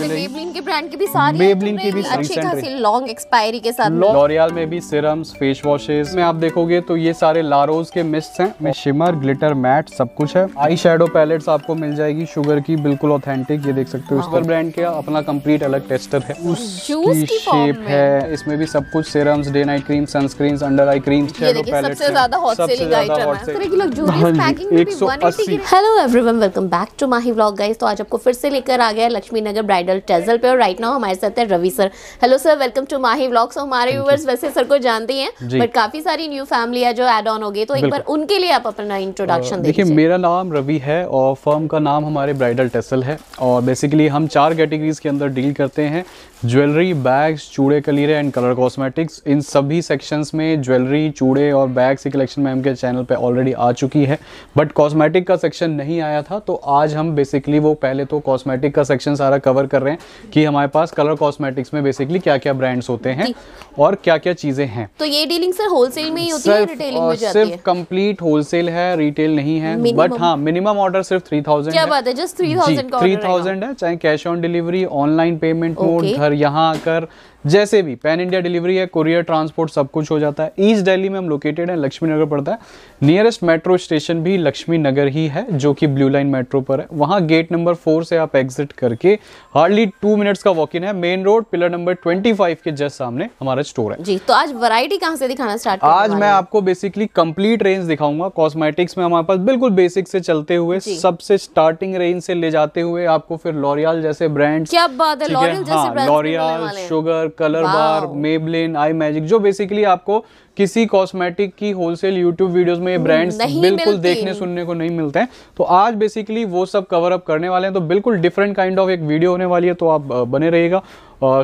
मिलेगी। मेबलिन के ब्रांड की भी सारी मेबलिन की भी अच्छी खासी लॉन्ग एक्सपायरी के साथ। लॉरियल में भी सिरम्स, फेस वॉशेस में आप देखोगे तो ये सारे लारोज के मिस्ट हैं, में शिमर, ग्लिटर, मैट सब कुछ है। आई शेडो पैलेट्स आपको मिल जाएगी शुगर की, बिल्कुल ऑथेंटिक, ये देख सकते हो। शुगर ब्रांड का अपना कंप्लीट अलग टेस्टर है, उसकी शेप है। इसमें भी सब कुछ serums, day night cream, sunscreen, under eye cream, shadow pallets. सबसे ज्यादा हॉट सेलिंग आइटम है। इस तरह की लग्जरियस पैकिंग में भी 180। Hello everyone, welcome back to Mahi vlog guys. तो आज आपको फिर से लेकर आ गया लक्ष्मी नगर ब्राइडल टेजल पे, और राइट नाउ हमारे साथ है Ravi sir. Hello sir, welcome to Mahi vlog. So हमारे व्यूअर्स वैसे सर को जानते ही हैं, बट काफी सारी न्यू फैमिली है जो ऐड ऑन हो गई, तो एक बार उनके लिए आप अपना इंट्रोडक्शन देखिए। मेरा नाम रवि है और फर्म का नाम हमारे ब्राइडल टेसल है, और बेसिकली हम 4 कैटेगरीज के अंदर डील करते हैं। ज्वेलरी, बैग्स, चूड़े, कलीरे एंड कलर कॉस्मेटिक्स। इन सभी सेक्शंस में ज्वेलरी, चूड़े और बैग्स की कलेक्शन मैम के चैनल पे ऑलरेडी आ चुकी है, बट कॉस्मेटिक का सेक्शन नहीं आया था, तो आज हम बेसिकली वो पहले तो कॉस्मेटिक का सेक्शन सारा कवर कर रहे हैं कि हमारे पास कलर कॉस्मेटिक्स में बेसिकली क्या क्या ब्रांड्स होते हैं और क्या क्या चीजें हैं। तो ये डीलिंग सर होलसेल में ही होती है, रिटेलिंग में जाती है? सिर्फ कंप्लीट होलसेल है, रिटेल नहीं है, बट हाँ मिनिमम ऑर्डर सिर्फ 3000। क्या बात है, जस्ट 3000 है। चाहे cash on delivery, online payment mode, घर यहाँ आकर जैसे भी, पैन इंडिया डिलीवरी है, कुरियर, ट्रांसपोर्ट सब कुछ हो जाता है। ईस्ट दिल्ली में हम लोकेटेड है, लक्ष्मी नगर पड़ता है। नियरेस्ट मेट्रो स्टेशन भी लक्ष्मी नगर ही है, जो कि ब्लू लाइन मेट्रो पर है। वहाँ गेट नंबर 4 से आप एग्जिट करके हार्डली 2 मिनट्स का वॉक इन है। मेन रोड पिलर नंबर 25 के जस्ट सामने हमारा स्टोर है जी। तो आज वैरायटी कहाँ से दिखाना स्टार्ट? आज मैं आपको बेसिकली कंप्लीट रेंज दिखाऊंगा। कॉस्मेटिक्स में हमारे पास बिल्कुल बेसिक से चलते हुए, सबसे स्टार्टिंग रेंज से ले जाते हुए आपको फिर लॉरियल जैसे ब्रांड्स। क्या बात है, लॉरियल जैसे ब्रांड्स, लॉरियल, शुगर, कलर बार, मेबलिन, आई मैजिक, जो बेसिकली आपको किसी कॉस्मेटिक की होलसेल यूट्यूब वीडियोस में ये ब्रांड्स बिल्कुल देखने सुनने को नहीं मिलते हैं। तो आज बेसिकली वो सब कवर अप करने वाले हैं, तो बिल्कुल डिफरेंट काइंड ऑफ एक वीडियो होने वाली है, तो आप बने रहिएगा।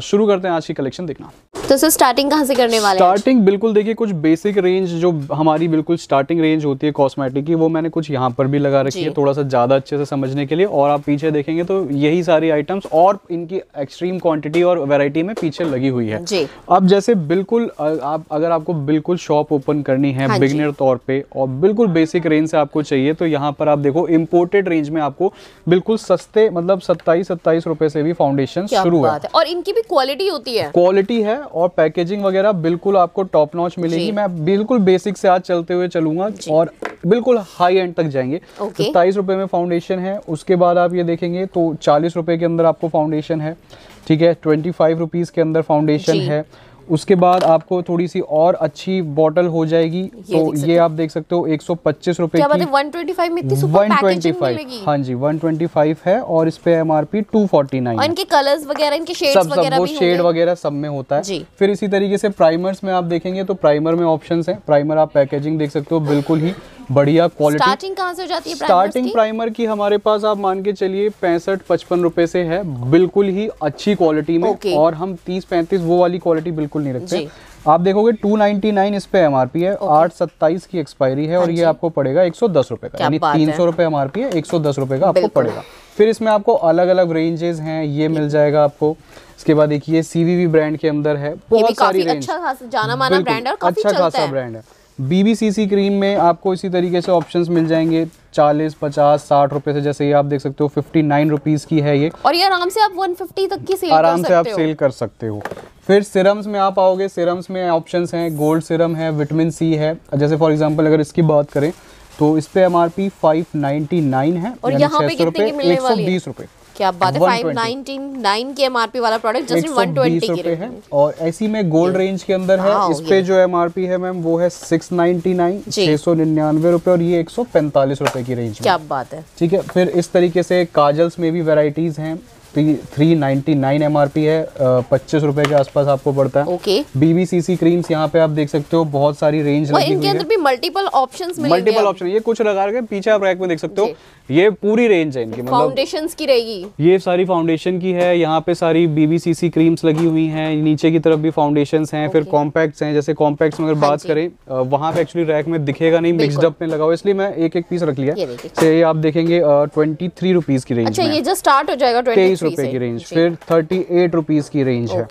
शुरू करते हैं आज की कलेक्शन देखना। तो सर स्टार्टिंग कहाँ से करने वाले हैं? स्टार्टिंग बिल्कुल देखिए, कुछ बेसिक रेंज जो हमारी बिल्कुल स्टार्टिंग रेंज होती है कॉस्मेटिक की, वो मैंने कुछ यहाँ पर भी लगा रखी है, थोड़ा सा ज्यादा अच्छे से समझने के लिए। और आप पीछे देखेंगे तो यही सारी आइटम्स और इनकी एक्सट्रीम क्वांटिटी और वैरायटी में पीछे लगी हुई है जी। अब जैसे बिल्कुल आप अगर आपको बिल्कुल शॉप ओपन करनी है बिगिनर तौर पे और बिल्कुल बेसिक रेंज से आपको चाहिए, तो यहाँ पर आप देखो इम्पोर्टेड रेंज में आपको बिल्कुल सस्ते, मतलब 27 रुपए से भी फाउंडेशन शुरू है। और इनकी भी क्वालिटी होती है, क्वालिटी है, और पैकेजिंग वगैरह बिल्कुल आपको टॉप नॉच मिलेगी। मैं बिल्कुल बेसिक से आज चलते हुए चलूंगा और बिल्कुल हाई एंड तक जाएंगे। 27 रुपए में फाउंडेशन है। उसके बाद आप ये देखेंगे तो 40 रुपए के अंदर आपको फाउंडेशन है, ठीक है। 25 रुपीज के अंदर फाउंडेशन है। उसके बाद आपको थोड़ी सी और अच्छी बॉटल हो जाएगी, तो ये आप देख सकते हो 125 रुपए की। 125 में इतनी सुपर पैकेजिंग मिलेगी? हाँ जी, 125 है, और इस पे MRP 249। और इनके कलर्स वगैरह, इनके शेड्स वगैरह वो शेड वगैरह सब में होता है। फिर इसी तरीके से प्राइमर्स में आप देखेंगे तो प्राइमर में ऑप्शंस हैं। प्राइमर आप पैकेजिंग देख सकते हो, बिल्कुल ही बढ़िया क्वालिटी। स्टार्टिंग कहाँ से हो जाती है स्टार्टिंग प्राइमर की हमारे पास आप मान के चलिए 65-55 रुपए से है, बिल्कुल ही अच्छी क्वालिटी में। और हम 30-35 वो वाली क्वालिटी बिल्कुल नहीं रखते। आप देखोगे 299 इस पे MRP है, 8/27 की एक्सपायरी है, और ये आपको पड़ेगा 110 रुपए का, यानी 300 रुपए MRP है, 110 रुपए का आपको पड़ेगा। फिर इसमें आपको अलग अलग रेंजेस हैं, ये मिल जाएगा आपको। इसके बाद देखिए CVV ब्रांड के अंदर है बहुत सारी रेंज, अच्छा जाना माना ब्रांड है और काफी अच्छा खासा ब्रांड है। BBCC क्रीम में आपको इसी तरीके से ऑप्शंस मिल जाएंगे 40, 50, 60 रुपए से। जैसे ये आप देख सकते हो 59 रुपीज की है ये, और ये आराम से आप 150 तक की सेल आराम से आप सेल कर सकते हो। फिर सिरम्स में आप आओगे, सिरम्स में ऑप्शंस हैं, गोल्ड सिरम है, विटामिन C है। जैसे फॉर एग्जांपल अगर इसकी बात करें तो इस पे MRP 599 है, और यहाँ पे कितने की मिलने वाली है? 120 रुपए। क्या बात है, 599 के MRP वाला प्रोडक्ट जस्ट 120 की रुपए है। और ऐसी में गोल्ड रेंज के अंदर है, इस पे जो MRP है मैम वो है 699, 699 रुपए, और ये 145 रुपए की रेंज में। क्या बात है, ठीक है। फिर इस तरीके से काजल्स में भी वेराइटीज हैं। 399 MRP है, 25 रुपए के आसपास आपको पड़ता है। BBCC क्रीम्स यहाँ पे आप देख सकते हो, बहुत सारी रेंज लगी हुई है। इनके अंदर भी मल्टीपल ऑप्शंस मिलेंगे। मल्टीपल ऑप्शन, ये कुछ लगा के पीछे आप रैक में देख सकते हो, ये पूरी रेंज है इनकी, मतलब फाउंडेशंस की रहेगी। ये सारी फाउंडेशन की है, यहाँ पे सारी BBCC क्रीम्स लगी हुई हैं। नीचे की तरफ भी फाउंडेशंस हैं। फिर कॉम्पैक्ट्स हैं, जैसे कॉम्पैक्ट्स में अगर बात करें, वहाँ पे एक्चुअली रैक में दिखेगा नहीं, मिक्स्ड अप में लगा हुआ, इसलिए मैं एक एक पीस रख लिया। ये आप देखेंगे 23 रुपीज की रेंज। अच्छा, ये जस्ट स्टार्ट हो जाएगा 23 30 रुपए की रेंज, फिर 38 रुपीज की रेंज है,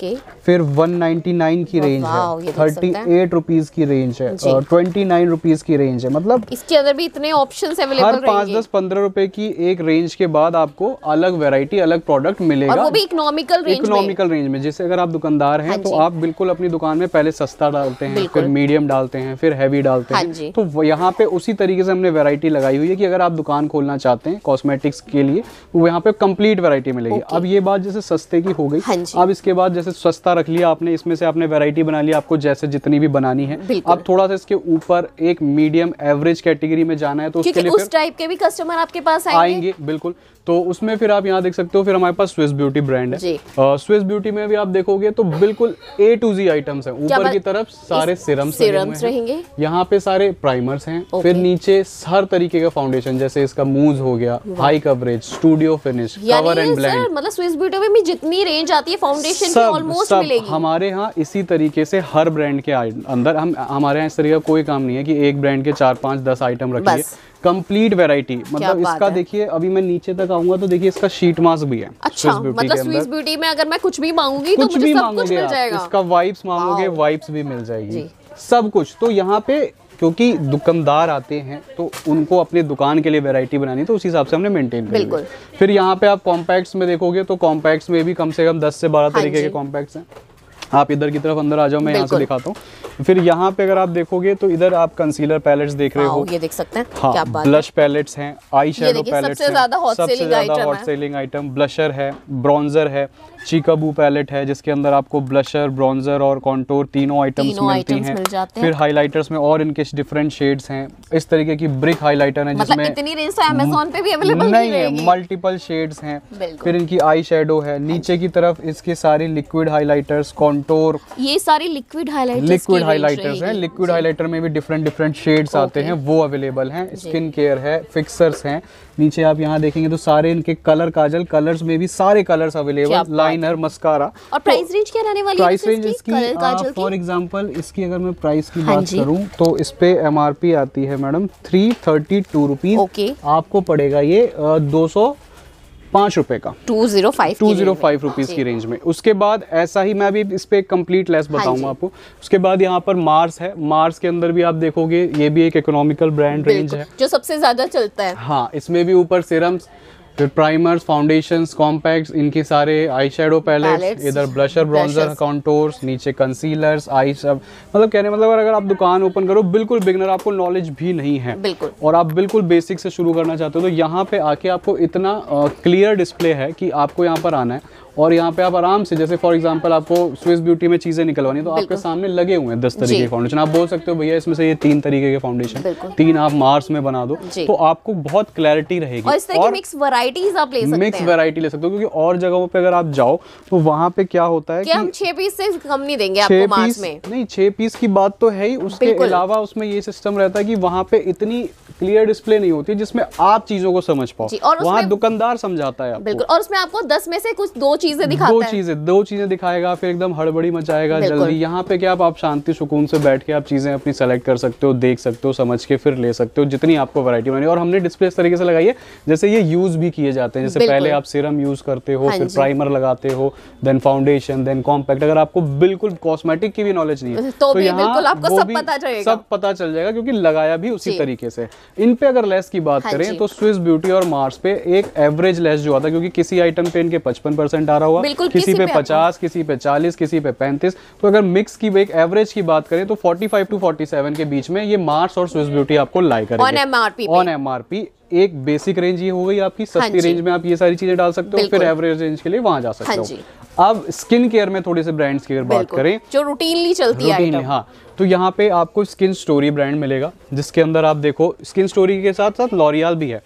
फिर 199 की रेंज है, 38 रुपीज की रेंज है, 29 रुपीज की रेंज है। मतलब इसके अंदर भी इतने ऑप्शंस अवेलेबल हर 5-10-15 रुपए की एक रेंज के बाद आपको अलग वैरायटी, अलग प्रोडक्ट मिलेगा, और वो भी इकोनॉमिकल रेंज में। जैसे अगर आप दुकानदार हैं तो आप बिल्कुल अपनी दुकान में पहले सस्ता डालते हैं, फिर मीडियम डालते हैं, फिर हैवी डालते हैं। तो यहाँ पे उसी तरीके से हमने वैरायटी लगाई हुई है कि अगर आप दुकान खोलना चाहते हैं कॉस्मेटिक्स के लिए तो यहाँ पे कंप्लीट वैरायटी मिलेगी। अब ये बात जैसे सस्ते की हो गई, अब इसके बाद जैसे सस्ता रख लिया आपने, इसमें से आपने वैरायटी बना लिया, आपको जैसे जितनी भी बनानी है। अब थोड़ा सा इसके ऊपर एक मीडियम एवरेज कैटेगरी में जाना है तो उसके लिए उस टाइप के भी कस्टमर आपके पास आएंगे बिल्कुल। तो उसमें फिर आप यहाँ देख सकते हो, फिर हमारे पास स्विस ब्यूटी ब्रांड है। स्विस ब्यूटी में भी आप देखोगे तो बिल्कुल A to Z आइटम्स हैं। ऊपर की तरफ सारे सिरम्स रहेंगे, यहाँ पे सारे प्राइमर्स हैं, फिर नीचे हर तरीके का फाउंडेशन, जैसे इसका मूज हो गया, high coverage, studio finish, cover and blend. मतलब स्विस ब्यूटी में भी जितनी रेंज आती है फाउंडेशन की ऑलमोस्ट मिलेगी हमारे यहाँ। इसी तरीके से हर ब्रांड के अंदर हमारे यहाँ इस तरीके का कोई काम नहीं है कि एक ब्रांड के 4-5-10 आइटम रखिए, कंप्लीट वैरायटी। मतलब इसका देखिए, अभी मैं नीचे तक आऊंगा तो देखिए इसका शीट मास्क भी है। अच्छा, मतलब स्विस ब्यूटी में अगर मैं कुछ भी मांगूंगी तो मुझे सब कुछ मिल जाएगा। इसका वाइप्स मांगोगे, वाइप्स भी मिल जाएगी, सब कुछ। तो यहाँ पे क्योंकि दुकानदार आते हैं तो उनको अपनी दुकान के लिए वैरायटी बनानी, तो उस हिसाब से हमने मेंटेन किया। फिर यहाँ पे आप कॉम्पैक्ट्स में देखोगे तो कॉम्पैक्ट्स में भी कम से कम 10 से 12 तरीके के कॉम्पैक्ट्स हैं। आप इधर की तरफ अंदर आ जाओ, मैं यहाँ से दिखाता हूँ। फिर यहाँ पे अगर आप देखोगे तो इधर आप कंसीलर पैलेट्स देख रहे हो, ये देख सकते हैं। हाँ, क्या बात ब्लश पैलेट्स हैं, आई शैडो पैलेट्स हैं, सबसे ज्यादा हॉट सेलिंग आइटम। ब्लशर है, ब्रॉन्जर है, चिकाबू पैलेट है जिसके अंदर आपको ब्लशर, ब्रॉन्जर और कॉन्टोर तीनों आइटम्स मिलती हैं। फिर हाइलाइटर्स में और इनके डिफरेंट शेड्स हैं। इस तरीके की ब्रिक हाइलाइटर है जिसमें इतनी रेंज तो अमेज़न पे भी अवेलेबल नहीं है, मल्टीपल शेड्स हैं। फिर इनकी आई शैडो है। नीचे की तरफ इसके सारे लिक्विड हाइलाइटर्स, कॉन्टोर, ये सारे लिक्विड हाइलाइटर्स हैं। लिक्विड हाइलाइटर में भी डिफरेंट शेड्स आते हैं, वो अवेलेबल हैं। स्किन केयर है, फिक्सर्स हैं। नीचे आप यहाँ देखेंगे तो सारे इनके कलर काजल, कलर्स में भी सारे कलर्स अवेलेबल, लाइनर, मस्कारा। और प्राइस रेंज क्या रहने वाली है? प्राइस रेंज इसकी फॉर एग्जांपल इसकी अगर मैं प्राइस की बात करूं तो इस पे MRP आती है मैडम 332 रुपीज। आपको पड़ेगा ये 205 रुपए का, 205 रुपीज की रेंज में। उसके बाद ऐसा ही मैं अभी इस पे कंप्लीट लेस बताऊंगा आपको। उसके बाद यहाँ पर मार्स है। मार्स के अंदर भी आप देखोगे ये भी एक इकोनॉमिकल ब्रांड रेंज है जो सबसे ज्यादा चलता है। हाँ, इसमें भी ऊपर सीरम्स, फिर प्राइमर्स, फाउंडेशंस, कॉम्पैक्ट्स, इनके सारे आई शैडो पैलेट्स, इधर ब्लशर, ब्रॉन्जर, कॉन्टोर्स, नीचे कंसीलर्स, आई सब। मतलब कहने मतलब अगर आप दुकान ओपन करो, बिल्कुल बिगनर, आपको नॉलेज भी नहीं है और आप बिल्कुल बेसिक से शुरू करना चाहते हो, तो यहाँ पे आके आपको इतना क्लियर डिस्प्ले है कि आपको यहाँ पर आना है और यहाँ पे आप आराम से, जैसे फॉर एग्जांपल आपको स्विस ब्यूटी में चीजें निकलवानी तो आपके सामने लगे हुए हैं 10 तरीके के फाउंडेशन। आप बोल सकते हो भैया इसमें से ये 3 तरीके के फाउंडेशन, 3 आप मार्स में बना दो, तो आपको बहुत क्लैरिटी रहेगी। और इस तरह की मिक्स वैरायटीज आप ले सकते हैं, मिक्स वैरायटी ले सकते हो। क्योंकि और जगहों पे अगर आप जाओ तो वहाँ पे क्या होता है कि हम 6 पीस से कम नहीं देंगे आपको मार्स में। नहीं, 6 पीस की बात तो है ही, उसके अलावा उसमें ये सिस्टम रहता है कि वहाँ पे इतनी क्लियर डिस्प्ले नहीं होती जिसमें आप चीजों को समझ पाओ, वहाँ दुकानदार समझाता है आपको। और उसमें आपको 10 में से कुछ 2 चीजें दिखाता है, 2 चीजें दिखाएगा, फिर एकदम हड़बड़ी मचाएगा जल्दी। यहाँ पे क्या आप शांति सुकून से बैठ के आप चीजें अपनी सेलेक्ट कर सकते हो, देख सकते हो, समझ के फिर ले सकते हो जितनी आपको वैरायटी बनानी है। और हमने डिस्प्ले इस तरीके से लगाई है जैसे ये यूज भी किए जाते हैं। जैसे पहले आप सीरम यूज करते हो, फिर प्राइमर लगाते हो, देन फाउंडेशन, देन कॉम्पैक्ट। अगर आपको बिल्कुल कॉस्मेटिक की भी नॉलेज नहीं है तो यहाँ सब पता चल जाएगा क्योंकि लगाया भी उसी तरीके से। इन पे अगर लेस की बात करें तो स्विस ब्यूटी और मार्स पे एक एवरेज लेस जो आता है, क्योंकि किसी आइटम पे इनके 55% आ रहा हुआ, किसी पे 50, किसी पे 40, किसी पे 35। तो अगर मिक्स की एक एवरेज की बात करें तो 45 to 47 के बीच में ये मार्स और स्विस ब्यूटी आपको लाई करेंगे ऑन MRP। एक बेसिक रेंज ये हो गई आपकी, सस्ती रेंज में आप ये सारी चीजें डाल सकते हो, फिर एवरेज रेंज के लिए वहां जा सकते हो। अब स्किन केयर में थोड़े से ब्रांड्स की अगर बात करें जो रूटीनली चलती है, हाँ, तो यहाँ पे आपको स्किन स्टोरी ब्रांड मिलेगा जिसके अंदर आप देखो स्किन स्टोरी के साथ साथ लॉरियल भी है।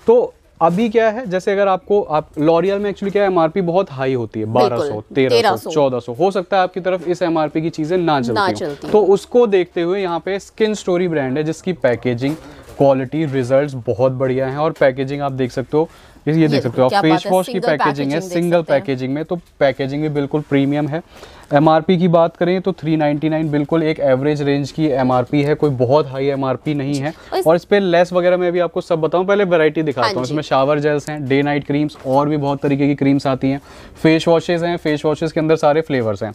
तो अभी क्या है, जैसे अगर आप लॉरियल में एक्चुअली क्या है, MRP बहुत हाई होती है, 1200, 1300, 1400। हो सकता है आपकी तरफ इस MRP की चीजें ना चलती तो उसको देखते हुए यहाँ पे स्किन स्टोरी ब्रांड है जिसकी पैकेजिंग, क्वालिटी, रिजल्ट्स बहुत बढ़िया हैं। और पैकेजिंग आप देख सकते हो, ये देख सकते हो आप, फेस वॉश की पैकेजिंग है, सिंगल पैकेजिंग में, तो पैकेजिंग भी बिल्कुल प्रीमियम है। MRP की बात करें तो 399 बिल्कुल एक एवरेज रेंज की MRP है, कोई बहुत हाई MRP नहीं है। और इस पे लेस वगैरह मैं भी आपको सब बताऊं, पहले वैरायटी दिखाता हूँ। इसमें शावर जेल्स हैं, डे नाइट क्रीम्स, और भी बहुत तरीके की क्रीम्स आती हैं। फेस वॉशेज हैं, फेस वॉशेज के अंदर सारे फ्लेवर्स हैं।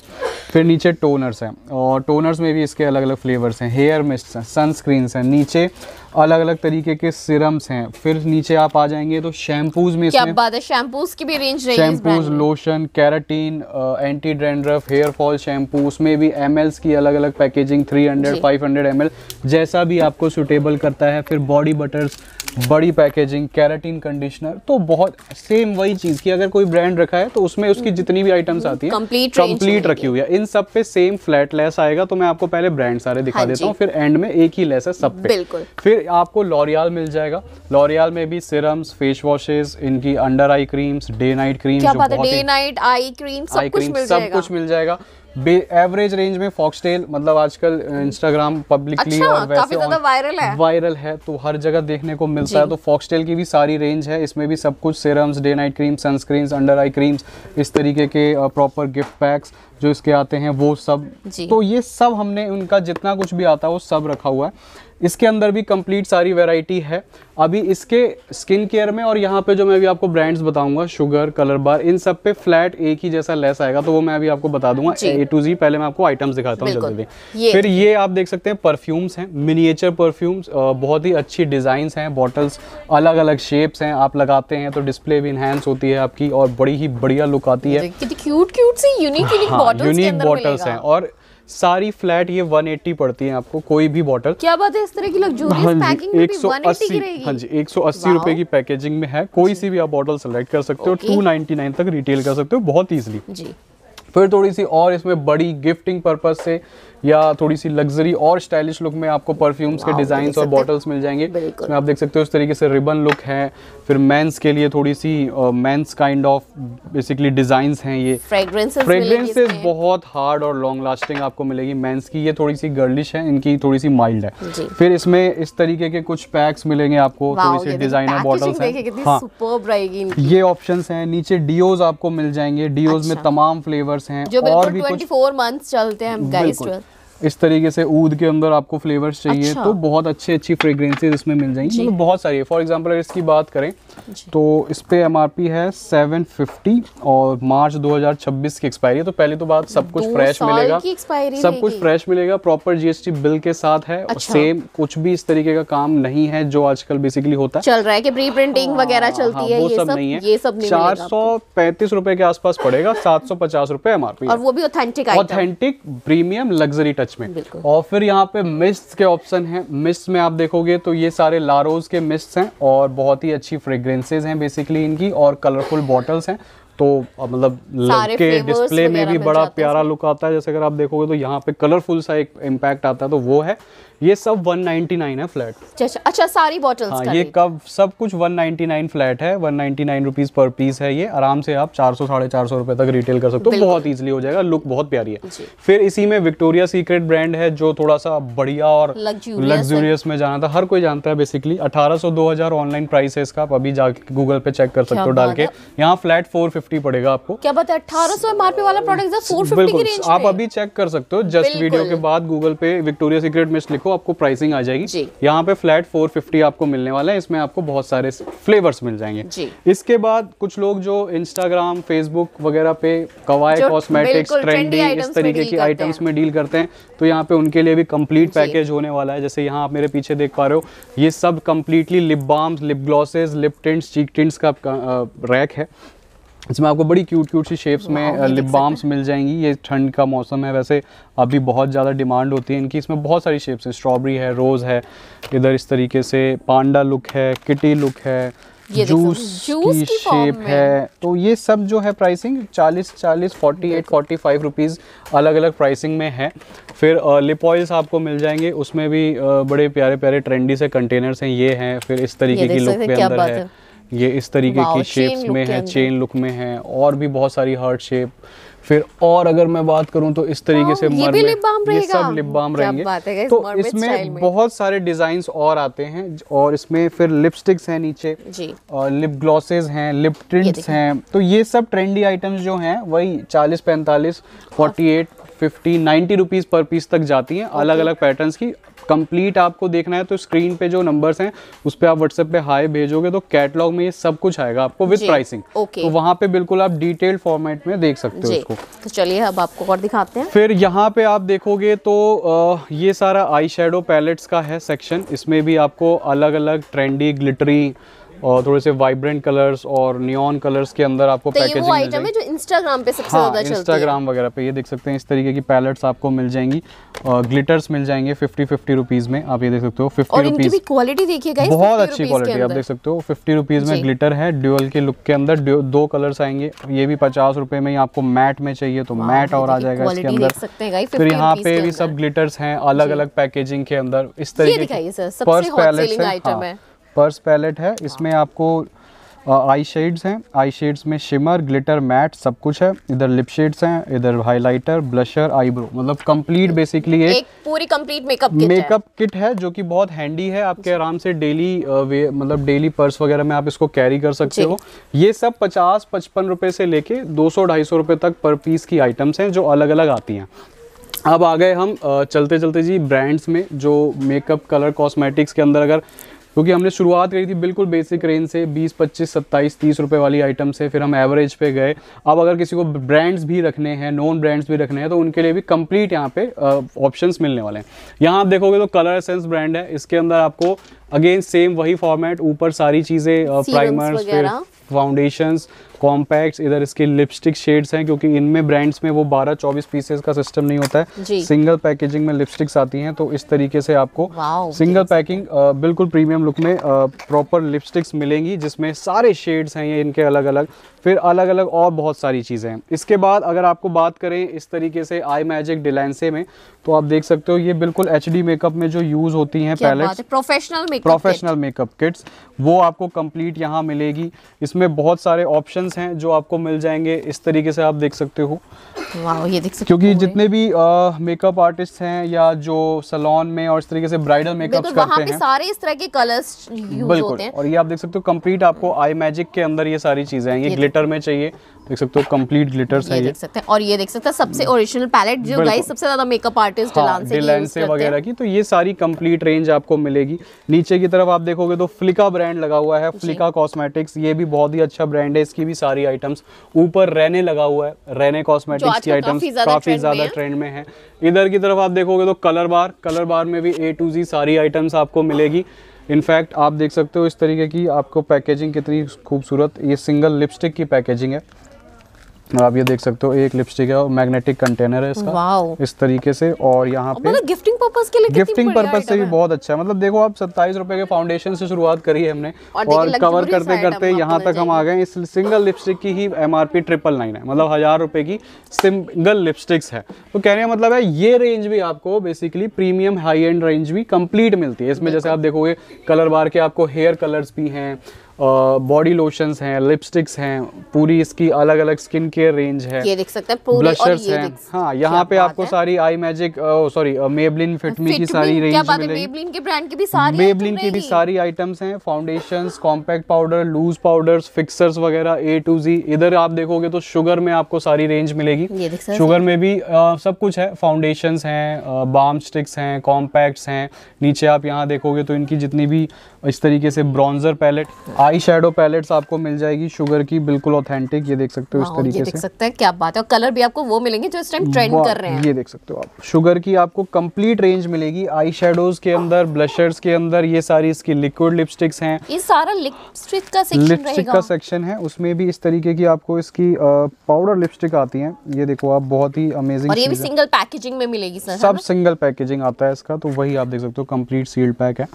फिर नीचे टोनर्स हैं, और टोनर्स में भी इसके अलग अलग फ्लेवर्स हैं। हेयर मिस्ट हैं, सनस्क्रीन्स हैं, नीचे अलग अलग तरीके के सिरम्स हैं। फिर नीचे आप आ जाएंगे तो शैम्पूज में, क्या बात है, शैम्पूज की भी रेंज रही है। Shampoos, lotion, keratin, anti dandruff, hair fall shampoo, उसमें भी mls की अलग अलग पैकेजिंग, 300 500 ml जैसा भी आपको सुटेबल करता है। फिर बॉडी बटर्स, बड़ी पैकेजिंग, कैराटीन कंडीशनर, तो बहुत सेम वही चीज़ की अगर कोई ब्रांड रखा है तो उसमें उसकी जितनी भी आइटम्स आती हैं कंप्लीट रखी हुई है। इन सब पे सेम फ्लैट लेस आएगा। तो मैं आपको पहले ब्रांड सारे दिखा देता हूँ, फिर एंड में एक ही लेस है सब पे। फिर आपको लॉरियल मिल जाएगा। लॉरियल में भी सिरम्स, फेस वॉशेस, इनकी अंडर आई creams, day night creams, day night eye cream सब कुछ मिल जाएगा। एवरेज रेंज में फॉक्सटेल, मतलब आजकल इंस्टाग्राम पब्लिकली और वैसे वायरल है तो हर जगह देखने को मिलता है। तो फॉक्सटेल की भी सारी रेंज है, इसमें भी सब कुछ serums, day night cream, sunscreens, under आई क्रीम्स, इस तरीके के प्रॉपर गिफ्ट पैक्स जो इसके आते हैं वो सब। तो ये सब हमने उनका जितना कुछ भी आता है वो सब रखा हुआ है। इसके अंदर भी कंप्लीट सारी वैरायटी है। अभी इसके स्किन केयर में और यहाँ पे जो मैं अभी आपको ब्रांड्स बताऊंगा, शुगर, कलर बार, इन सब पे फ्लैट एक ही जैसा लेस आएगा, तो वो मैं अभी आपको बता दूंगा A to Z। पहले मैं आपको आइटम्स दिखाता हूँ जल्दी। फिर ये आप देख सकते हैं परफ्यूम्स हैं, मिनिएचर परफ्यूम्स, बहुत ही अच्छी डिजाइन्स हैं, बॉटल्स अलग अलग शेप्स हैं। आप लगाते हैं तो डिस्प्ले भी इनहैंस होती है आपकी और बड़ी ही बढ़िया लुक आती है। क्यूट सी यूनिक बॉटल्स हैं और सारी फ्लैट ये 180 पड़ती है आपको कोई भी बॉटल। क्या बात है, इस तरह की लग्जरियस पैकिंग में भी 180 की रहेगी। हाँ जी, 180 रुपए की पैकेजिंग में है। कोई सी भी आप बॉटल सेलेक्ट कर सकते हो, 299 तक रिटेल कर सकते हो बहुत ईजिली। फिर थोड़ी सी और इसमें बड़ी गिफ्टिंग पर्पस से या थोड़ी सी लग्जरी और स्टाइलिश लुक में आपको परफ्यूम्स के डिजाइन्स और बॉटल्स मिल जाएंगे। इसमें आप देख सकते हो इस तरीके से रिबन लुक है। फिर मेंस के लिए थोड़ी सी men's kind of basically designs हैं। ये फ्रेग्रेंसेस बहुत हार्ड और लॉन्ग लास्टिंग आपको मिलेगी मेंस की। ये थोड़ी सी गर्लिश है, इनकी थोड़ी सी माइल्ड है। फिर इसमें इस तरीके के कुछ पैक्स मिलेंगे आपको, थोड़ी सी डिजाइनर बॉटल्स हैं। हाँ, ये ऑप्शंस हैं। नीचे डियोज आपको मिल जाएंगे, डियोज में तमाम फ्लेवर्स हैं और भी 24 मंथ्स चलते हैं गाइस। इस तरीके से ऊद के अंदर आपको फ्लेवर्स चाहिए तो बहुत अच्छी फ्रेग्रेंसेस इसमें मिल जाएंगी। मतलब बहुत सारी है। फॉर एग्जांपल अगर इसकी बात करें तो इस पे MRP है 750 और मार्च 2026 की एक्सपायरी है। तो पहले तो बात सब कुछ फ्रेश मिलेगा, सब कुछ फ्रेश मिलेगा, प्रॉपर GST बिल के साथ है। सेम कुछ भी इस तरीके का काम नहीं है जो आजकल बेसिकली होता है, चल रहा है कि प्री प्रिंटिंग वगैरह चलती है, वो सब नहीं है। ये सब 435 रुपए के आसपास पड़ेगा, 750 रुपए MRP और वो भी ऑथेंटिक प्रीमियम लग्जरी टच में। और फिर यहाँ पे मिस्ट के ऑप्शन हैं। मिस्ट में आप देखोगे तो ये सारे लारोज के मिस्ट हैं और बहुत ही अच्छी फ्रेग्रेंसेज हैं बेसिकली इनकी, और कलरफुल बॉटल्स हैं। तो मतलब के डिस्प्ले में भी बड़ा प्यारा लुक आता है। जैसे अगर आप देखोगे तो यहाँ पे कलरफुल सा एक इम्पैक्ट आता है, तो वो है। ये सब 199 है फ्लैट। अच्छा, सारी बॉटल्स हाँ, ये कब सब कुछ 199 फ्लैट है। 199 रुपीज पर पीस है ये। आराम से आप 400 450 रुपए तक रिटेल कर सकते हो, बहुत इजीली हो जाएगा। लुक बहुत प्यारी है। फिर इसी में विक्टोरिया सीक्रेट ब्रांड है जो थोड़ा सा बढ़िया और लग्जूरियस में जाना था, हर कोई जानता है बेसिकली। 1800 2000 ऑनलाइन प्राइस है इसका, आप अभी जाके गूगल पे चेक कर सकते हो डाल के। यहाँ फ्लैट 450 पड़ेगा आपको। क्या बात है, 1800 MRP वाला प्रोडक्ट 450 की रेंज आप अभी चेक कर सकते हो। जस्ट वीडियो के बाद गूगल पे विक्टोरिया सीक्रेट मिस्ट लिखो, आपको प्राइसिंग आ जाएगी। यहाँ पे फ्लैट 450 आपको मिलने वाला है। इसमें आपको बहुत सारे फ्लेवर्स मिल जाएंगे। इसके बाद कुछ लोग जो इंस्टाग्राम, फेसबुक वगैरह पे कवाई कॉस्मेटिक्स, ट्रेंडी, इस तरीके की आइटम्स में डील करते हैं, तो यहाँ पे उनके लिए भी कंप्लीट पैकेज होने वाला है। जैसे यहाँ आप मेरे पीछे देख पा रहे हो, ये सब completely lip balms, lip glosses, lip tints, cheek tints का रैक है। इसमें आपको बड़ी क्यूट सी शेप्स में लिप बाम्स मिल जाएंगी। ये ठंड का मौसम है, वैसे अभी बहुत ज़्यादा डिमांड होती है इनकी। इसमें बहुत सारी शेप्स हैं, स्ट्रॉबेरी है, रोज़ है, इधर इस तरीके से पांडा लुक है, किटी लुक है, जूस की शेप है। तो ये सब जो है प्राइसिंग 40 48 45 रुपीज़ अलग अलग प्राइसिंग में है। फिर लिप ऑयल्स आपको मिल जाएंगे, उसमें भी बड़े प्यारे प्यारे ट्रेंडी से कंटेनर्स हैं। ये हैं, फिर इस तरीके की लुक के अंदर है। ये इस तरीके की शेप्स में है, चेन लुक में है, और भी बहुत सारी हार्ट शेप। फिर और अगर मैं बात करूं तो इस तरीके से ये भी लिप बाम ये सब लिप बाम रहेंगे। तो इसमें बहुत सारे डिजाइन्स और आते हैं, और इसमें फिर लिपस्टिक्स हैं नीचे जी, और लिप ग्लॉसेस हैं, लिप टिंट्स हैं। तो ये सब ट्रेंडी आइटम्स जो हैं वही 40, 45, 48, 50, 90 रुपीज पर पीस तक जाती हैं, अलग अलग पैटर्न्स की। कंप्लीट आपको देखना है तो स्क्रीन पे जो नंबर्स हैं उस पे आप व्हाट्सएप पे हाई भेजोगे तो कैटलॉग में ये सब कुछ आएगा आपको विद प्राइसिंग। तो वहाँ पे बिल्कुल आप डिटेल्ड फॉर्मेट में देख सकते हो इसको। तो चलिए अब आपको और दिखाते हैं। फिर यहाँ पे आप देखोगे तो ये सारा आई शेडो पैलेट्स का है सेक्शन। इसमें भी आपको अलग अलग ट्रेंडी, ग्लिटरी और थोड़े से वाइब्रेंट कलर्स और नियॉन कलर्स के अंदर आपको तो पैकेजिंग वो आइटम है जो इंस्टाग्राम पे सबसे ज्यादा चलती है। इंस्टाग्राम वगैरह पे ये देख सकते हैं, इस तरीके की पैलेट्स आपको मिल जाएंगी। ग्लिटर्स मिल जाएंगे 50 रुपीज में, आप ये देख सकते हो 50 और इनकी भी क्वालिटी देखिएगा, बहुत अच्छी क्वालिटी आप देख सकते हो। 50 रुपीज में ग्लिटर है, ड्यूअल के लुक के अंदर 2 कलर्स आएंगे। ये भी 50 रुपए में। आपको मैट में चाहिए तो मैट और आ जाएगा इसके अंदर। फिर यहाँ पे भी सब ग्लिटर्स हैं अलग अलग पैकेजिंग के अंदर। इस तरीके की पर्स पैलेट है। इसमें आपको आई शेड्स हैं, आई शेड्स में शिमर, ग्लिटर, मैट सब कुछ है। इधर लिप शेड्स हैं, इधर हाइलाइटर, ब्लशर, आईब्रो, मतलब कंप्लीट बेसिकली एक पूरी कंप्लीट मेकअप किट है जो कि बहुत हैंडी है। आपके आराम से डेली मतलब डेली पर्स वगैरह में आप इसको कैरी कर सकते हो। ये सब 50-55 रुपए से लेके 200-250 रुपए तक पर पीस की आइटम्स हैं जो अलग अलग आती हैं। अब आ गए हम चलते चलते जी ब्रांड्स में, जो मेकअप, कलर, कॉस्मेटिक्स के अंदर अगर, क्योंकि हमने शुरुआत करी थी बिल्कुल बेसिक रेंज से 20, 25, 27, 30 रुपए वाली आइटम से, फिर हम एवरेज पे गए। अब अगर किसी को ब्रांड्स भी रखने हैं, नॉन ब्रांड्स भी रखने हैं, तो उनके लिए भी कंप्लीट यहाँ पे ऑप्शंस मिलने वाले हैं। यहाँ आप देखोगे तो कलर एसेंस ब्रांड है। इसके अंदर आपको अगेन सेम वही फॉर्मेट, ऊपर सारी चीज़ें, प्राइमर्स, फिर फाउंडेशंस, कॉम्पैक्ट्स, इधर इसके लिपस्टिक शेड्स हैं, क्योंकि इनमें ब्रांड्स में वो 12-24 पीसेस का सिस्टम नहीं होता है, सिंगल पैकेजिंग में लिपस्टिक्स आती हैं। तो इस तरीके से आपको सिंगल पैकिंग बिल्कुल प्रीमियम लुक में प्रॉपर लिपस्टिक्स मिलेंगी, जिसमें सारे शेड्स हैं ये इनके अलग अलग, फिर अलग अलग और बहुत सारी चीज़ें हैं। इसके बाद अगर आपको बात करें इस तरीके से आई मैजिक डिलेंसे में, तो आप देख सकते हो ये बिल्कुल HD मेकअप में जो यूज़ होती हैं पैलेट्स, प्रोफेशनल मेकअप किट्स, वो आपको कंप्लीट यहाँ मिलेगी। इसमें बहुत सारे ऑप्शंस हैं जो आपको मिल जाएंगे। इस तरीके से आप देख सकते हो। वाओ, ये देख सकते क्योंकि जितने भी मेकअप आर्टिस्ट हैं या जो सैलून में और इस तरीके से ब्राइडल मेकअप्स करते हैं, सारे इस तरह के कलर्स यूज होते हैं। और ये आप देख सकते हो कंप्लीट आपको आई मैजिक के अंदर ये सारी चीजें हैं। ये ग्लिटर में चाहिए, देख सकते हो कंप्लीट ग्लिटर्स है ये देख सकते हैं। और ये देख सकते हैं सबसे ओरिजिनल पैलेट जो गाइस सबसे ज्यादा मेकअप आर्टिस्ट डिलेंसे वगैरह की, तो ये सारी कंप्लीट रेंज आपको मिलेगी। नीचे की तरफ आप देखोगे तो फ्लिका ब्रांड लगा हुआ है, फ्लिका कॉस्मेटिक्स, ये भी बहुत ही अच्छा ब्रांड है। इसकी भी सारी आइटम्स, ऊपर रेने लगा हुआ है, रेने कॉस्मेटिक्स की आइटम्स काफी ज्यादा ट्रेंड में है। इधर की तरफ आप देखोगे तो कलर बार में भी A to Z सारी आइटम्स आपको मिलेगी। इनफैक्ट आप देख सकते हो इस तरीके की आपको पैकेजिंग कितनी खूबसूरत, ये सिंगल लिपस्टिक की पैकेजिंग है। आप ये देख सकते हो एक लिपस्टिक है और मैग्नेटिक कंटेनर है इसका, इस तरीके से। और यहाँ पे मतलब गिफ्टिंग पर्पस के लिए, गिफ्टिंग पर्पस से भी बहुत अच्छा है। मतलब देखो आप 27 रुपए के फाउंडेशन से शुरुआत करी है हमने, और कवर करते करते यहाँ तक हम आ गए। इस सिंगल लिपस्टिक की ही MRP 999 है, मतलब 1000 रुपए की सिंगल लिपस्टिक्स है। तो कहने का मतलब है ये रेंज भी आपको basically premium high and range भी कंप्लीट मिलती है इसमें। जैसे आप देखोगे कलर बार के आपको हेयर कलर्स भी हैं, बॉडी लोशंस हैं, लिपस्टिक्स हैं, पूरी इसकी अलग अलग स्किन केयर रेंज है, ये देख सकते हैं पूरी, ब्लशर्स हैं। हाँ, यहाँ पे आपको सारी आई मैजिक मेबलिन फिट मी की सारी रेंज मिलेगी। मेबलिन के ब्रांड की भी सारी, मेबलिन की भी सारी आइटम्स हैं, foundations, compact powder, loose powders, fixers वगैरह A to Z। इधर आप देखोगे तो शुगर में आपको सारी रेंज मिलेगी। शुगर में भी सब कुछ है, फाउंडेशंस हैं, बाम स्टिक्स हैं, कॉम्पैक्ट्स हैं। नीचे आप यहाँ देखोगे तो इनकी जितनी भी इस तरीके से bronzer palette, eye shadow palettes आपको मिल जाएगी शुगर की, बिल्कुल ऑथेंटिक। ये देख सकते हो इस तरीके से, देख सकते हैं क्या बात है। और कलर भी आपको वो मिलेंगे जो इस टाइम ट्रेंड कर रहे हैं। ये देख सकते हो आप, शुगर की आपको कंप्लीट रेंज मिलेगी आई शेडोज के अंदर, ब्लशर्स के अंदर। ये सारी इसकी लिक्विड लिपस्टिक्स हैं। ये सारा लिपस्टिक का सेक्शन रहेगा, लिपस्टिक का सेक्शन है। उसमें भी इस तरीके की आपको इसकी पाउडर लिपस्टिक आती है। ये देखो आप, बहुत ही अमेजिंग। और ये भी सिंगल पैकेजिंग में मिलेगी सर, सब सिंगल पैकेजिंग आता है इसका। तो वही आप देख सकते हो कंप्लीट सील्ड पैक है।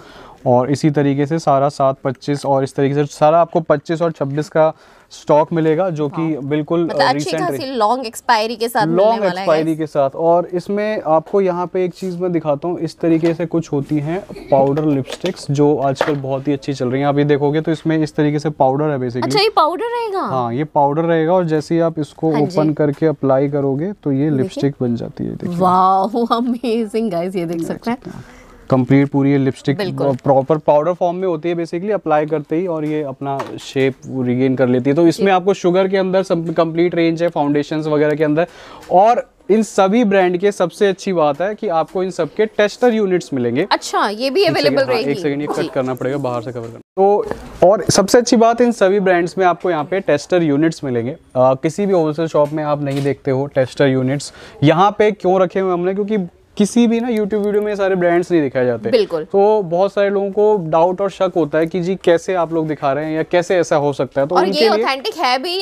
और इसी तरीके से सारा 7, 25 और इस तरीके से सारा आपको 25 और 26 का स्टॉक मिलेगा, जो कि बिल्कुल रिसेंट लॉन्ग एक्सपायरी के साथ लॉन्ग एक्सपायरी के साथ। और इसमें आपको यहाँ पे एक चीज मैं दिखाता हूँ, इस तरीके से कुछ होती हैं पाउडर लिपस्टिक्स जो आजकल बहुत ही अच्छी चल रही हैं। आप ये देखोगे तो इसमें इस तरीके से पाउडर है बेसिकली। अच्छा, ये पाउडर रहेगा? हाँ, ये पाउडर रहेगा और जैसे ही आप इसको ओपन करके अप्लाई करोगे तो ये लिपस्टिक बन जाती है। वाओ, अमेजिंग गाइस, ये देख सकते हैं कंप्लीट पूरी ये लिपस्टिक प्रॉपर पाउडर फॉर्म में होती है बेसिकली, अप्लाई करते ही, और ये अपना शेप रिगेन कर लेती है। तो इसमें आपको शुगर के अंदर सब कंप्लीट रेंज है, फाउंडेशंस वगैरह के अंदर। और इन सभी ब्रांड के सबसे अच्छी बात है कि आपको इन सब के टेस्टर यूनिट्स मिलेंगे। अच्छा, ये भी अवेलेबल रहेगी? एक सेकंड, ये कट करना पड़ेगा, बाहर से कवर करना। तो और सबसे अच्छी बात, इन सभी ब्रांड्स में आपको यहाँ पे टेस्टर यूनिट्स मिलेंगे। किसी भी होलसेल शॉप में आप नहीं देखते हो टेस्टर यूनिट्स। यहाँ पे क्यों रखे हुए हमने, क्योंकि किसी भी ना YouTube वीडियो में सारे ब्रांड्स नहीं दिखाए जाते। बिल्कुल। तो बहुत सारे लोगों को डाउट और शक होता है कि जी कैसे आप लोग दिखा रहे हैं या कैसे ऐसा हो सकता है। तो और ये ऑथेंटिक है भी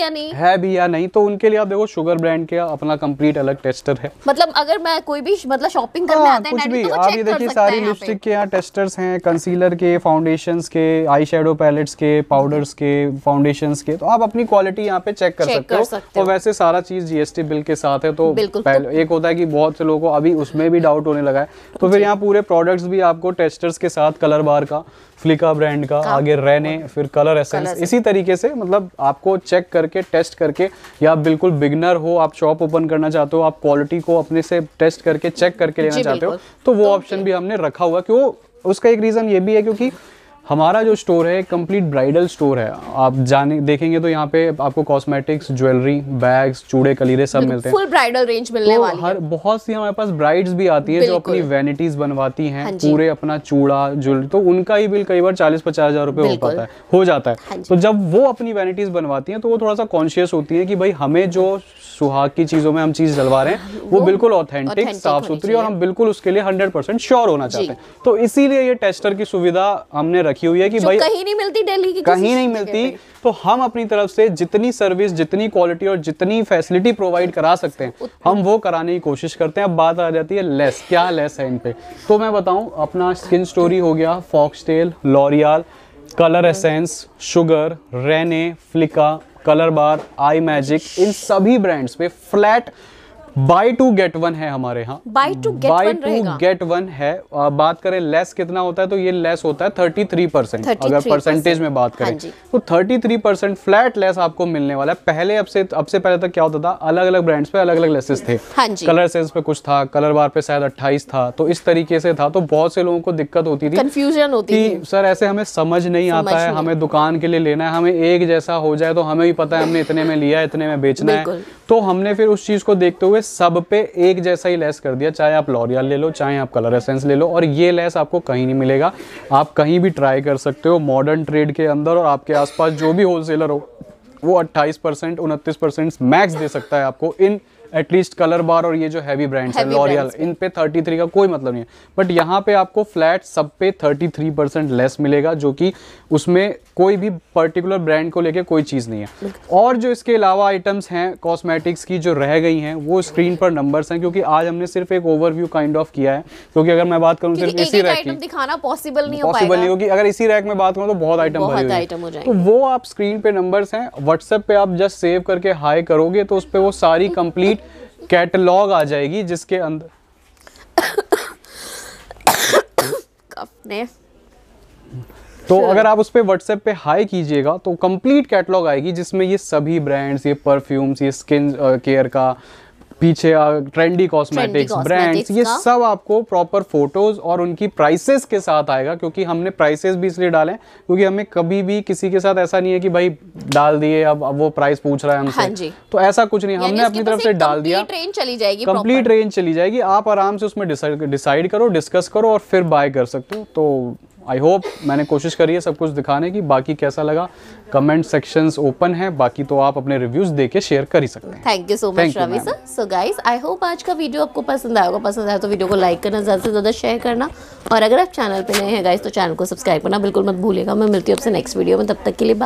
या नहीं, तो उनके लिए आप देखो शुगर ब्रांड के अपना कंप्लीट अलग टेस्टर है। मतलब अगर मैं कोई भी मतलब शॉपिंग करने आता है कुछ भी, आप ये देखिए सारी लिपस्टिक के यहाँ टेस्टर्स हैं, कंसीलर के, फाउंडेशंस के, आई शेडो पैलेट्स के, पाउडर्स के, फाउंडेशंस के। तो आप अपनी क्वालिटी यहाँ पे चेक कर सकते हो। और वैसे सारा चीज GST बिल के साथ है। तो एक होता है कि बहुत से लोगों को अभी उसमें भी डाउट होने लगा है, तो फिर यहाँ पूरे प्रोडक्ट्स भी आपको टेस्टर्स के साथ, कलर बार का, फ्लिका ब्रांड का, आगे रेने, फिर कलर एसेंस, इसी तरीके से मतलब आपको चेक करके, टेस्ट करके, या आप बिल्कुल बिगनर हो, आप शॉप ओपन करना चाहते हो, आप क्वालिटी को अपने से टेस्ट करके, चेक करके लेना चाहते हो, तो वो ऑप्शन भी हमने रखा हुआ। क्यों, उसका एक रीजन ये भी है क्योंकि हमारा जो स्टोर है कंप्लीट ब्राइडल स्टोर है। आप जाने देखेंगे तो यहाँ पे आपको कॉस्मेटिक्स, ज्वेलरी, बैग्स, चूड़े, कलीरे सब मिलते हैं। फुल ब्राइडल रेंज मिलने वाली है। बहुत सी हमारे पास ब्राइड्स भी आती है जो अपनी वैनिटीज बनवाती हैं, पूरे अपना चूड़ा, ज्वेलरी, तो उनका ही बिल कई बार 40-50 हजार रुपए हो जाता है। तो जब वो अपनी वैनिटीज बनवाती हैं तो वो थोड़ा सा कॉन्शियस होती है कि भाई हमें जो सुहाग की चीजों में हम चीज डलवा रहे हैं वो बिल्कुल ऑथेंटिक, साफ सुथरी, और हम बिल्कुल उसके लिए 100% श्योर होना चाहते हैं। तो इसीलिए ये टेस्टर की सुविधा हमने रखी हुई है कि भाई कहीं नहीं मिलती, दिल्ली की कहीं नहीं मिलती। तो हम अपनी तरफ से जितनी सर्विस, जितनी क्वालिटी और जितनी फैसिलिटी प्रोवाइड करा सकते हैं हम वो कराने की कोशिश करते हैं। अब बात आ जाती है लेस, क्या लेस है इन पे। तो मैं बताऊं, अपना स्किन स्टोरी हो गया, Foxtale, L'Oreal, Colour Essence, Sugar, Renee, Flicka, Colorbar, Eye Magic, इन सभी ब्रांड्स पे फ्लैट बाय 2 गेट 1 है हमारे यहाँ। बाय 2 गेट 1 है। बात करें लेस कितना होता है, तो ये लेस होता है 33%। अगर परसेंटेज में बात करें तो 33% फ्लैट लेस आपको मिलने वाला है। पहले अब से पहले तक क्या होता था, अलग अलग ब्रांड्स पे अलग अलग लेसेस थे। कलर सेंस पे कुछ था, कलर बार पे शायद 28 था, तो इस तरीके से था। तो बहुत से लोगों को दिक्कत होती थी, कंफ्यूजन होती थी, सर ऐसे हमें समझ नहीं आता है, हमें दुकान के लिए लेना है, हमें एक जैसा हो जाए तो हमें भी पता है हमने इतने में लिया, इतने में बेचना है। तो हमने फिर उस चीज को देखते हुए सब पे एक जैसा ही लेस कर दिया, चाहे आप लॉरियल ले लो, चाहे आप कलर एसेंस ले लो, और ये लेस आपको कहीं नहीं मिलेगा। आप कहीं भी ट्राई कर सकते हो मॉडर्न ट्रेड के अंदर, और आपके आसपास जो भी होलसेलर हो वो 28%, 29% मैक्स दे सकता है आपको इन एटलीस्ट कलर बार और ये जो हैवी ब्रांड्स है लॉरियल, इन पे 33 का कोई मतलब नहीं है। बट यहाँ पे आपको फ्लैट सब पे 33% लेस मिलेगा, जो कि उसमें कोई भी पर्टिकुलर ब्रांड को लेके कोई चीज़ नहीं है। और जो इसके अलावा आइटम्स हैं कॉस्मेटिक्स की जो रह गई हैं वो स्क्रीन पर नंबर्स हैं, क्योंकि आज हमने सिर्फ एक ओवरव्यू काइंड ऑफ किया है। क्योंकि अगर मैं बात करूँ सिर्फ इसी रैक की, दिखाना पॉसिबल नहीं होगी। अगर इसी रैक में बात करूँ तो बहुत आइटम भरे हुए हैं। तो वो आप स्क्रीन पे नंबर्स हैं, व्हाट्सएप पे आप जस्ट सेव करके हाई करोगे तो उस पर वो सारी कंप्लीट कैटलॉग आ जाएगी, जिसके अंदर तो अगर आप उस पे व्हाट्सएप पे हाई कीजिएगा तो कंप्लीट कैटलॉग आएगी, जिसमें ये सभी ब्रांड्स, ये परफ्यूम्स, ये स्किन केयर का, पीछे ट्रेंडी कॉस्मेटिक्स ब्रांड्स, ये सब आपको प्रॉपर फोटोज और उनकी प्राइसेस के साथ आएगा। क्योंकि हमने प्राइसेस भी इसलिए डाले क्योंकि हमें कभी भी किसी के साथ ऐसा नहीं है कि भाई डाल दिए अब वो प्राइस पूछ रहा है हमसे, तो ऐसा कुछ नहीं, हमने अपनी तरफ से डाल दिया। ट्रेन चली जाएगी, कंप्लीट रेंज चली जाएगी, आप आराम से उसमें डिसाइड करो, डिस्कस करो और फिर बाय कर सकते हो। तो आई होप मैंने कोशिश करी है सब कुछ दिखाने की। बाकी कैसा लगा कमेंट सेक्शंस ओपन है, बाकी तो आप अपने रिव्यूज देके शेयर कर ही सकते हैं। Thank you so much Ravi sir. So guys I hope आज का वीडियो आपको पसंद आएगा। पसंद आया तो वीडियो को लाइक करना, ज़्यादा से ज़्यादा शेयर करना, और अगर आप चैनल पे नए हैं गाइस तो चैनल को सब्सक्राइब करना बिल्कुल मत भूलिएगा। मैं मिलती हूँ आपसे नेक्स्ट वीडियो में, तब तक के लिए बाय।